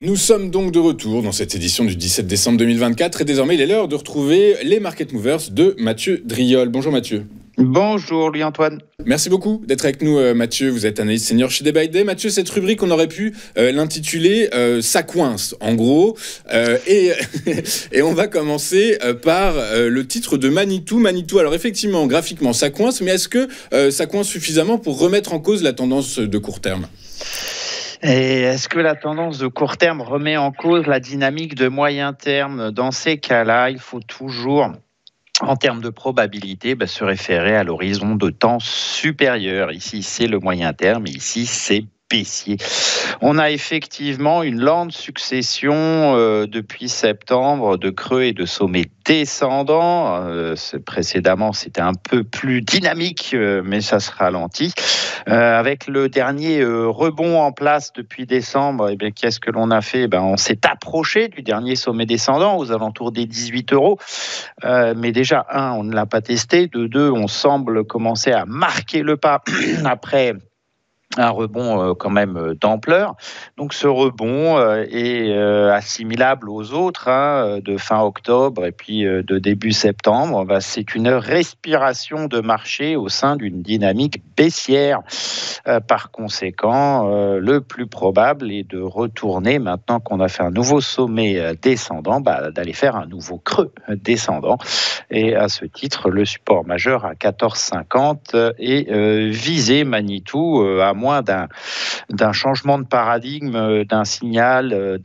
Nous sommes donc de retour dans cette édition du 17 décembre 2024 et désormais il est l'heure de retrouver les Market Movers de Mathieu Driol. Bonjour Mathieu. Bonjour Louis-Antoine. Merci beaucoup d'être avec nous Mathieu, vous êtes analyste senior chez Day by Day. Mathieu, cette rubrique on aurait pu l'intituler Ça coince en gros et on va commencer par le titre de Manitou. Manitou, alors effectivement graphiquement ça coince, mais est-ce que ça coince suffisamment pour remettre en cause la tendance de court terme ? Et est-ce que la tendance de court terme remet en cause la dynamique de moyen terme ? Dans ces cas-là, il faut toujours, en termes de probabilité, se référer à l'horizon de temps supérieur. Ici, c'est le moyen terme et ici, c'est baissier. On a effectivement une lente succession depuis septembre de creux et de sommets descendants. Précédemment, c'était un peu plus dynamique, mais ça se ralentit. Avec le dernier rebond en place depuis décembre, qu'est-ce que l'on a fait ? On s'est approché du dernier sommet descendant aux alentours des 18 €. Mais déjà, on ne l'a pas testé. De deux, on semble commencer à marquer le pas après un rebond quand même d'ampleur. Donc ce rebond est assimilable aux autres de fin octobre et puis de début septembre. C'est une respiration de marché au sein d'une dynamique baissière. Par conséquent, le plus probable est de retourner, maintenant qu'on a fait un nouveau sommet descendant, d'aller faire un nouveau creux descendant. Et à ce titre, le support majeur à 14,50 est visé. Manitou, à moins d'un changement de paradigme, d'un signal,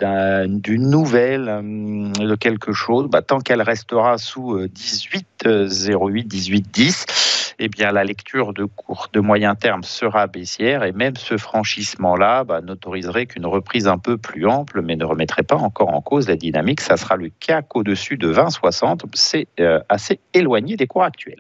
d'une nouvelle, de quelque chose, tant qu'elle restera sous 18,08, 18,10, la lecture de moyen terme sera baissière et même ce franchissement-là n'autoriserait qu'une reprise un peu plus ample, mais ne remettrait pas encore en cause la dynamique. Ça sera le cas qu'au-dessus de 20,60. C'est assez éloigné des cours actuels.